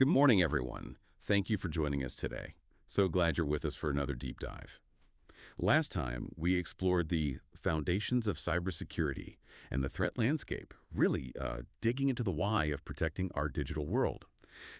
Good morning, everyone. Thank you for joining us today. So glad you're with us for another deep dive. Last time, we explored the foundations of cybersecurity and the threat landscape, really digging into the why of protecting our digital world.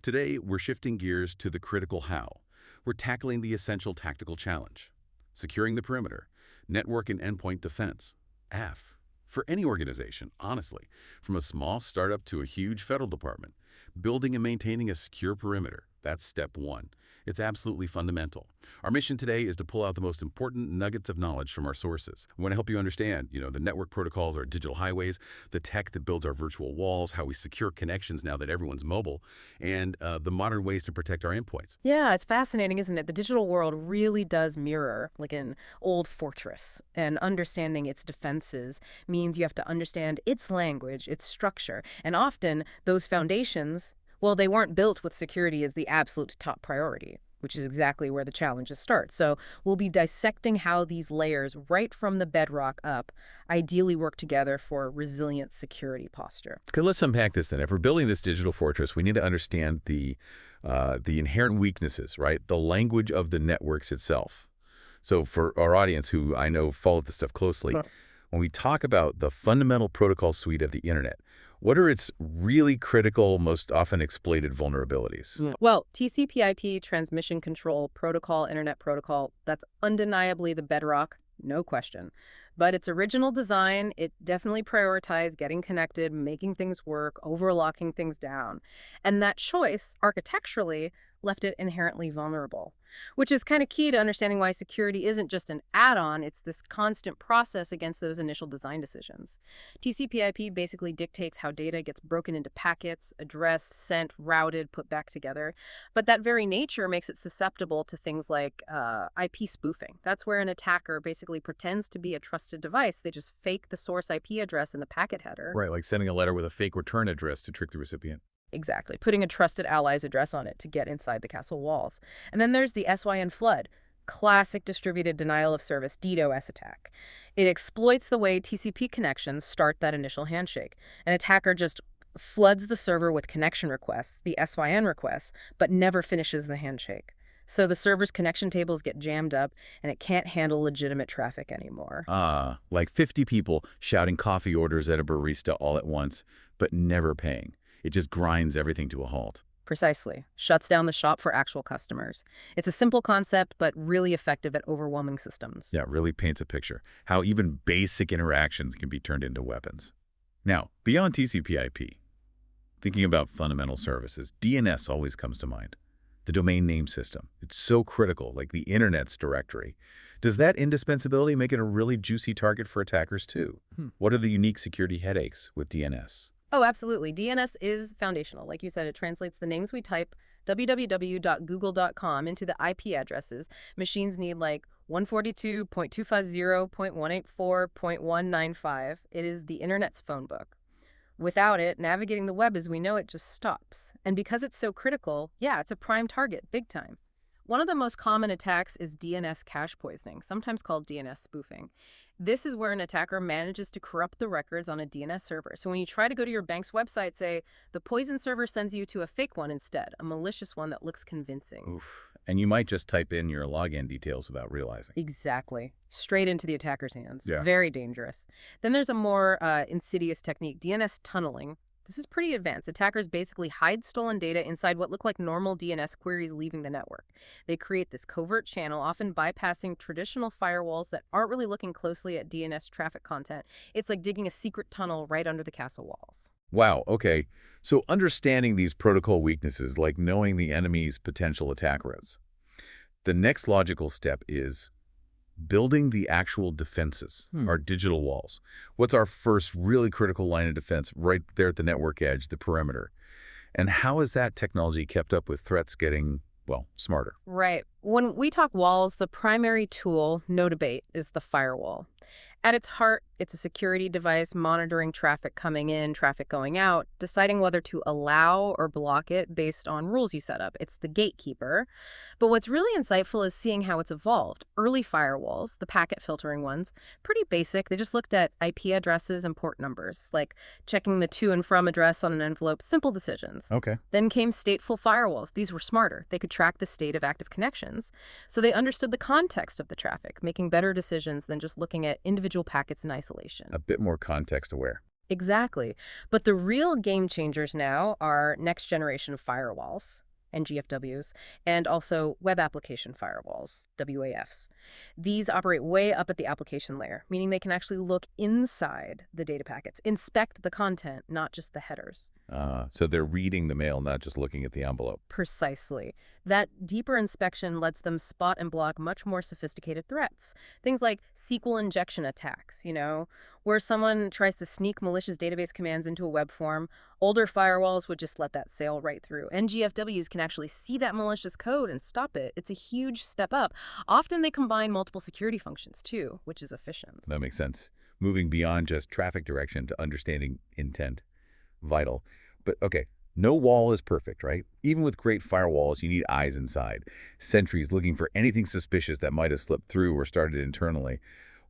Today, we're shifting gears to the critical how. We're tackling the essential tactical challenge, securing the perimeter, network and endpoint defense, F. For any organization, honestly, from a small startup to a huge federal department, building and maintaining a secure perimeter, that's step one. It's absolutely fundamental. Our mission today is to pull out the most important nuggets of knowledge from our sources. We want to help you understand, the network protocols, our digital highways, the tech that builds our virtual walls, how we secure connections now that everyone's mobile, and the modern ways to protect our endpoints. Yeah, it's fascinating, isn't it? The digital world really does mirror like an old fortress, and understanding its defenses means you have to understand its language, its structure, and often those foundations, well, they weren't built with security as the absolute top priority, which is exactly where the challenges start. So we'll be dissecting how these layers, right from the bedrock up, ideally work together for a resilient security posture. Okay, let's unpack this then. If we're building this digital fortress, we need to understand the inherent weaknesses, right? The language of the networks itself. So for our audience who I know follows this stuff closely, when we talk about the fundamental protocol suite of the internet, what are its really critical, most often exploited vulnerabilities? Well, TCP/IP, transmission control protocol, internet protocol, that's undeniably the bedrock, no question. But its original design, it definitely prioritized getting connected, making things work, overlocking things down. And that choice, architecturally, left it inherently vulnerable, which is kind of key to understanding why security isn't just an add-on, it's this constant process against those initial design decisions. TCP/IP basically dictates how data gets broken into packets, addressed, sent, routed, put back together. But that very nature makes it susceptible to things like IP spoofing. That's where an attacker basically pretends to be a trusted device. They just fake the source IP address in the packet header. Right, like sending a letter with a fake return address to trick the recipient. Exactly, putting a trusted ally's address on it to get inside the castle walls. And then there's the SYN flood, classic distributed denial of service DDoS attack. It exploits the way TCP connections start that initial handshake. An attacker just floods the server with connection requests, the SYN requests, but never finishes the handshake. So the server's connection tables get jammed up, and it can't handle legitimate traffic anymore. Like 50 people shouting coffee orders at a barista all at once, but never paying. It just grinds everything to a halt. Precisely. Shuts down the shop for actual customers. It's a simple concept, but really effective at overwhelming systems. Yeah, it really paints a picture. How even basic interactions can be turned into weapons. Now, beyond TCP/IP, thinking about fundamental services, DNS always comes to mind. The domain name system. It's so critical, like the internet's directory. Does that indispensability make it a really juicy target for attackers too? What are the unique security headaches with DNS? Oh, absolutely. DNS is foundational. Like you said, it translates the names we type, www.google.com, into the IP addresses. Machines need like 142.250.184.195. It is the internet's phone book. Without it, navigating the web as we know it just stops. And because it's so critical, yeah, it's a prime target, big time. One of the most common attacks is DNS cache poisoning, sometimes called DNS spoofing. This is where an attacker manages to corrupt the records on a DNS server. So when you try to go to your bank's website, say, the poison server sends you to a fake one instead, a malicious one that looks convincing. Oof. And you might just type in your login details without realizing. Exactly. Straight into the attacker's hands. Yeah. Very dangerous. Then there's a more insidious technique, DNS tunneling. This is pretty advanced. Attackers basically hide stolen data inside what look like normal DNS queries leaving the network. They create this covert channel, often bypassing traditional firewalls that aren't really looking closely at DNS traffic content. It's like digging a secret tunnel right under the castle walls. Wow, okay. So understanding these protocol weaknesses, like knowing the enemy's potential attack routes. The next logical step is building the actual defenses, our digital walls. What's our first really critical line of defense right there at the network edge, the perimeter? And how is that technology kept up with threats getting, well, smarter? Right. When we talk walls, the primary tool, no debate, is the firewall. At its heart, It's a security device monitoring traffic coming in, traffic going out, deciding whether to allow or block it based on rules you set up. It's the gatekeeper. But what's really insightful is seeing how it's evolved. Early firewalls, the packet filtering ones, pretty basic. They just looked at IP addresses and port numbers, like checking the to and from address on an envelope, simple decisions. Okay. Then came stateful firewalls. These were smarter. They could track the state of active connections. So they understood the context of the traffic, making better decisions than just looking at individual packets in isolation. A bit more context aware. Exactly. But the real game changers now are next generation firewalls, NGFWs, and also web application firewalls, WAFs. These operate way up at the application layer, meaning they can actually look inside the data packets, inspect the content, not just the headers. So they're reading the mail, not just looking at the envelope. Precisely. That deeper inspection lets them spot and block much more sophisticated threats. Things like SQL injection attacks, where someone tries to sneak malicious database commands into a web form. Older firewalls would just let that sail right through. NGFWs can actually see that malicious code and stop it. It's a huge step up. Often they combine multiple security functions too, which is efficient. That makes sense. Moving beyond just traffic direction to understanding intent. Vital. But okay, no wall is perfect, right? Even with great firewalls, you need eyes inside. Sentries looking for anything suspicious that might have slipped through or started internally.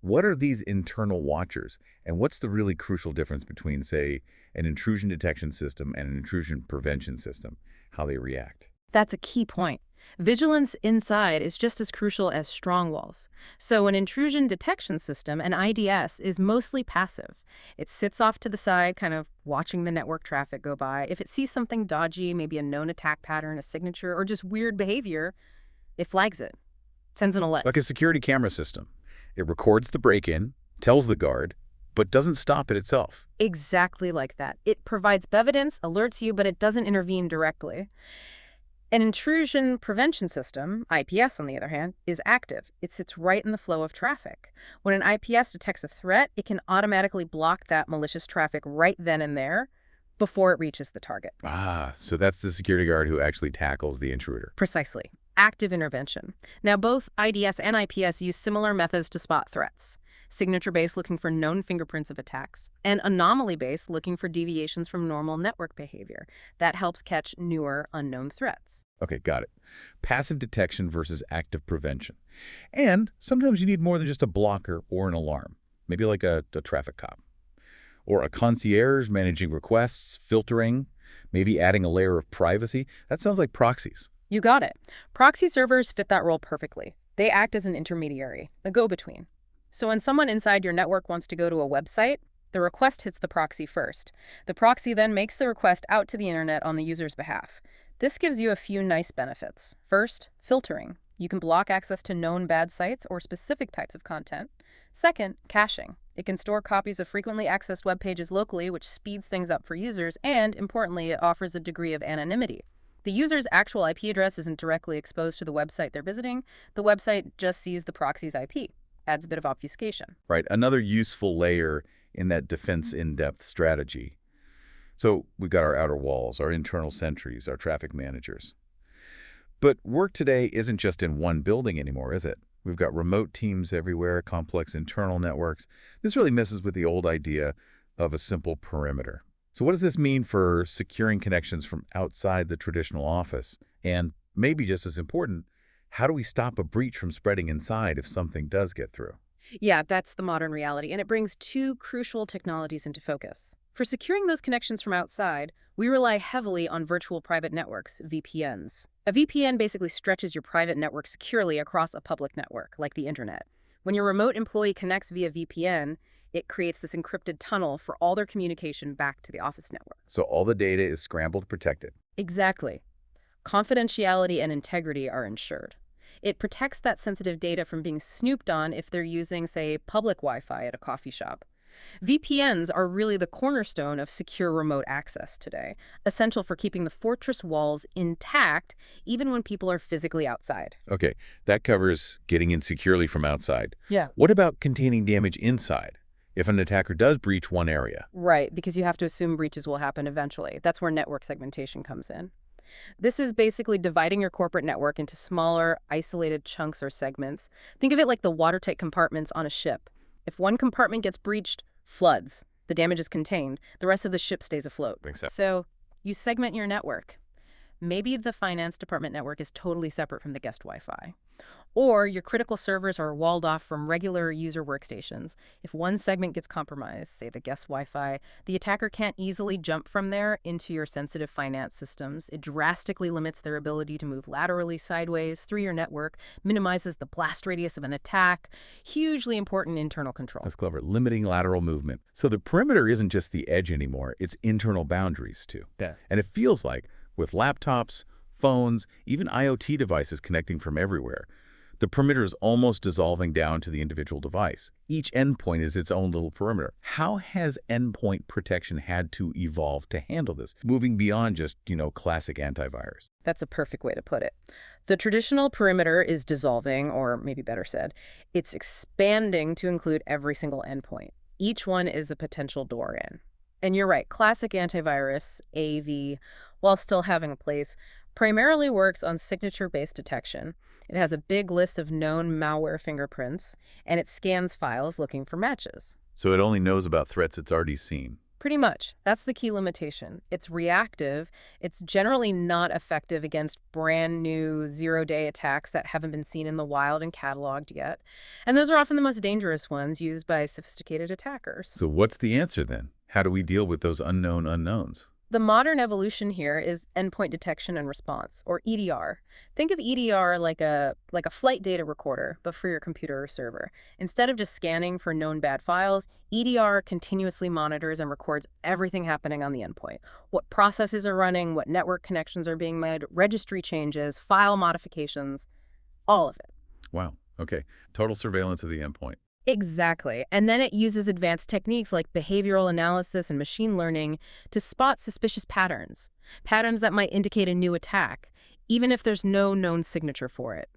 What are these internal watchers? And what's the really crucial difference between, say, an intrusion detection system and an intrusion prevention system? How they react? That's a key point. Vigilance inside is just as crucial as strong walls. So an intrusion detection system, an IDS, is mostly passive. It sits off to the side, kind of watching the network traffic go by. If it sees something dodgy, maybe a known attack pattern, a signature, or just weird behavior, it flags it, sends an alert. Like a security camera system. It records the break-in, tells the guard, but doesn't stop it itself. Exactly like that. It provides evidence, alerts you, but it doesn't intervene directly. An intrusion prevention system, IPS on the other hand, is active. It sits right in the flow of traffic. When an IPS detects a threat, it can automatically block that malicious traffic right then and there before it reaches the target. So that's the security guard who actually tackles the intruder. Precisely. Active intervention. Now, both IDS and IPS use similar methods to spot threats. Signature-based looking for known fingerprints of attacks, and anomaly-based looking for deviations from normal network behavior. That helps catch newer, unknown threats. Okay, got it. Passive detection versus active prevention. And sometimes you need more than just a blocker or an alarm. Maybe like a traffic cop. Or a concierge managing requests, filtering, maybe adding a layer of privacy. That sounds like proxies. You got it. Proxy servers fit that role perfectly. They act as an intermediary, a go-between. So when someone inside your network wants to go to a website, the request hits the proxy first. The proxy then makes the request out to the internet on the user's behalf. This gives you a few nice benefits. First, filtering. You can block access to known bad sites or specific types of content. Second, caching. It can store copies of frequently accessed web pages locally, which speeds things up for users, and importantly, it offers a degree of anonymity. The user's actual IP address isn't directly exposed to the website they're visiting. The website just sees the proxy's IP. Adds a bit of obfuscation. Right, another useful layer in that defense in-depth strategy. So we've got our outer walls, our internal sentries, our traffic managers. But work today isn't just in one building anymore, is it? We've got remote teams everywhere, complex internal networks. This really messes with the old idea of a simple perimeter. So what does this mean for securing connections from outside the traditional office? And maybe just as important, how do we stop a breach from spreading inside if something does get through? Yeah, that's the modern reality, and it brings two crucial technologies into focus. For securing those connections from outside, we rely heavily on virtual private networks, VPNs. A VPN basically stretches your private network securely across a public network, like the internet. When your remote employee connects via VPN, it creates this encrypted tunnel for all their communication back to the office network. So all the data is scrambled, protected. Exactly. Confidentiality and integrity are ensured. It protects that sensitive data from being snooped on if they're using, say, public Wi-Fi at a coffee shop. VPNs are really the cornerstone of secure remote access today, essential for keeping the fortress walls intact even when people are physically outside. Okay, that covers getting in securely from outside. Yeah. What about containing damage inside? If an attacker does breach one area. Right, because you have to assume breaches will happen eventually. That's where network segmentation comes in. This is basically dividing your corporate network into smaller, isolated chunks or segments. Think of it like the watertight compartments on a ship. If one compartment gets breached, floods. The damage is contained. The rest of the ship stays afloat. Makes sense. So you segment your network. Maybe the finance department network is totally separate from the guest Wi-Fi. Or your critical servers are walled off from regular user workstations. If one segment gets compromised, say the guest Wi-Fi, the attacker can't easily jump from there into your sensitive finance systems. It drastically limits their ability to move laterally sideways through your network, minimizes the blast radius of an attack. Hugely important internal control. That's clever. Limiting lateral movement. So the perimeter isn't just the edge anymore. It's internal boundaries, too. Yeah. And it feels like, with laptops, phones, even IoT devices connecting from everywhere, the perimeter is almost dissolving down to the individual device. Each endpoint is its own little perimeter. How has endpoint protection had to evolve to handle this, moving beyond just, classic antivirus? That's a perfect way to put it. The traditional perimeter is dissolving, or maybe better said, it's expanding to include every single endpoint. Each one is a potential door in. And you're right, classic antivirus, AV, while still having a place, primarily works on signature-based detection. It has a big list of known malware fingerprints, and it scans files looking for matches. So it only knows about threats it's already seen. Pretty much. That's the key limitation. It's reactive. It's generally not effective against brand new zero-day attacks that haven't been seen in the wild and cataloged yet. And those are often the most dangerous ones used by sophisticated attackers. So what's the answer then? How do we deal with those unknown unknowns? The modern evolution here is Endpoint Detection and Response, or EDR. Think of EDR like a flight data recorder, but for your computer or server. Instead of just scanning for known bad files, EDR continuously monitors and records everything happening on the endpoint. What processes are running, what network connections are being made, registry changes, file modifications, all of it. Wow. Okay. Total surveillance of the endpoint. Exactly. And then it uses advanced techniques like behavioral analysis and machine learning to spot suspicious patterns that might indicate a new attack, even if there's no known signature for it.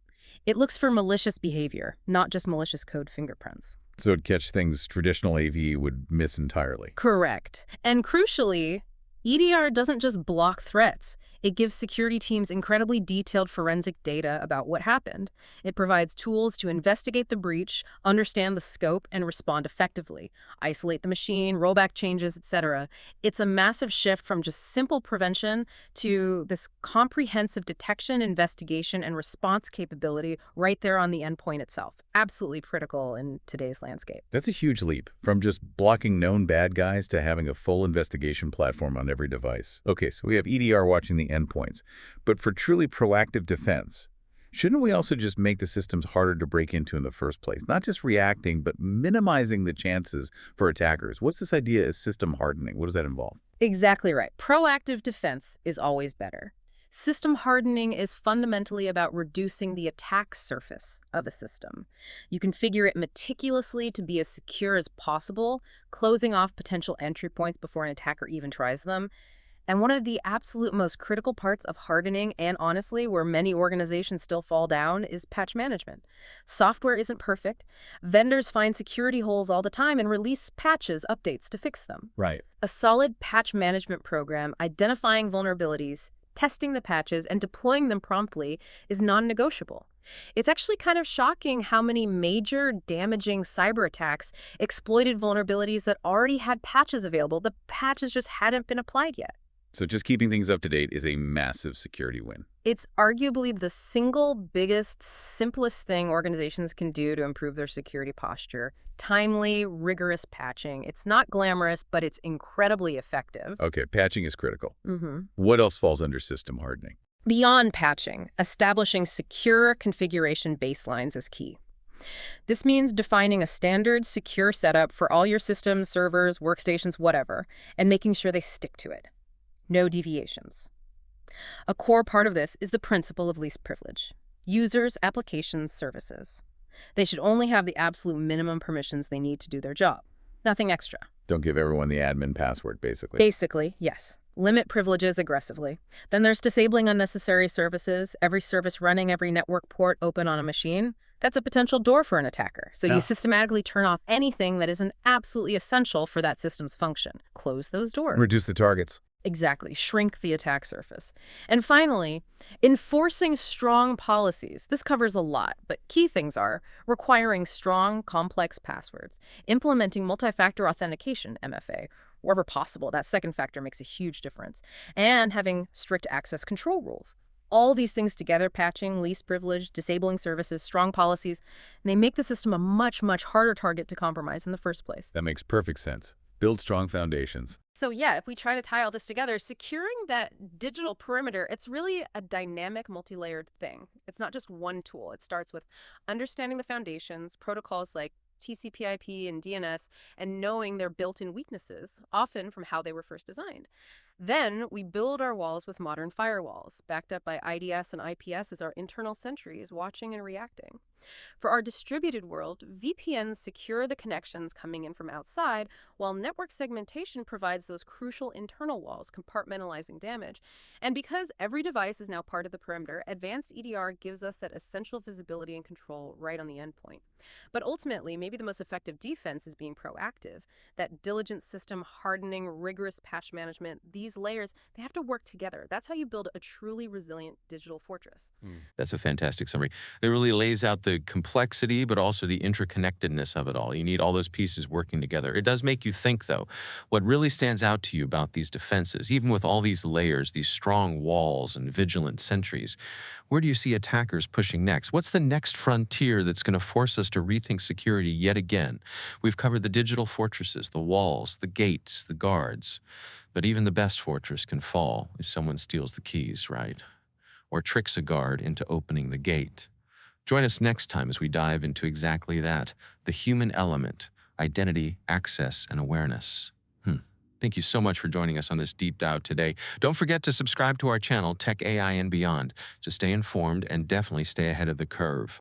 It looks for malicious behavior, not just malicious code fingerprints. So it'd catch things traditional AV would miss entirely. Correct. And crucially, EDR doesn't just block threats. It gives security teams incredibly detailed forensic data about what happened. It provides tools to investigate the breach, understand the scope, and respond effectively. Isolate the machine, roll back changes, etc. It's a massive shift from just simple prevention to this comprehensive detection, investigation, and response capability right there on the endpoint itself. Absolutely critical in today's landscape. That's a huge leap, from just blocking known bad guys to having a full investigation platform on every device. Okay, so we have EDR watching the endpoints. But for truly proactive defense, shouldn't we also just make the systems harder to break into in the first place? Not just reacting, but minimizing the chances for attackers. What's this idea of system hardening? What does that involve? Exactly right. Proactive defense is always better. System hardening is fundamentally about reducing the attack surface of a system. You configure it meticulously to be as secure as possible, closing off potential entry points before an attacker even tries them. And one of the absolute most critical parts of hardening, and honestly, where many organizations still fall down, is patch management. Software isn't perfect. Vendors find security holes all the time and release patches, updates to fix them. Right. A solid patch management program identifying vulnerabilities, testing the patches, and deploying them promptly is non-negotiable. It's actually kind of shocking how many major damaging cyber attacks exploited vulnerabilities that already had patches available. The patches just hadn't been applied yet. So just keeping things up to date is a massive security win. It's arguably the single biggest, simplest thing organizations can do to improve their security posture. Timely, rigorous patching. It's not glamorous, but it's incredibly effective. Okay, patching is critical. Mm-hmm. What else falls under system hardening? Beyond patching, establishing secure configuration baselines is key. This means defining a standard, secure setup for all your systems, servers, workstations, whatever, and making sure they stick to it. No deviations. A core part of this is the principle of least privilege. Users, applications, services. They should only have the absolute minimum permissions they need to do their job. Nothing extra. Don't give everyone the admin password, basically. Basically, yes. Limit privileges aggressively. Then there's disabling unnecessary services, every service running, every network port open on a machine. That's a potential door for an attacker. So you systematically turn off anything that isn't absolutely essential for that system's function. Close those doors. Reduce the targets. Exactly, shrink the attack surface. And finally, enforcing strong policies. This covers a lot, but key things are requiring strong, complex passwords, implementing multi-factor authentication, MFA, wherever possible. That second factor makes a huge difference, and having strict access control rules. All these things together, patching, least privilege, disabling services, strong policies, they make the system a much, much harder target to compromise in the first place. That makes perfect sense. Build strong foundations. So yeah, if we try to tie all this together, securing that digital perimeter, it's really a dynamic, multi-layered thing. It's not just one tool. It starts with understanding the foundations, protocols like TCP/IP and DNS, and knowing their built-in weaknesses, often from how they were first designed. Then we build our walls with modern firewalls, backed up by IDS and IPS as our internal sentries watching and reacting. For our distributed world, VPNs secure the connections coming in from outside, while network segmentation provides those crucial internal walls, compartmentalizing damage. And because every device is now part of the perimeter, advanced EDR gives us that essential visibility and control right on the endpoint. But ultimately, maybe the most effective defense is being proactive. That diligent system hardening, rigorous patch management, these layers, they have to work together. That's how you build a truly resilient digital fortress. That's a fantastic summary. It really lays out the complexity, but also the interconnectedness of it all. You need all those pieces working together. It does make you think, though, what really stands out to you about these defenses, even with all these layers, these strong walls and vigilant sentries, where do you see attackers pushing next? What's the next frontier that's going to force us to rethink security yet again? We've covered the digital fortresses, the walls, the gates, the guards. But even the best fortress can fall if someone steals the keys, right? Or tricks a guard into opening the gate. Join us next time as we dive into exactly that, the human element, identity, access, and awareness. Thank you so much for joining us on this deep dive today. Don't forget to subscribe to our channel, Tech AI and Beyond, to stay informed and definitely stay ahead of the curve.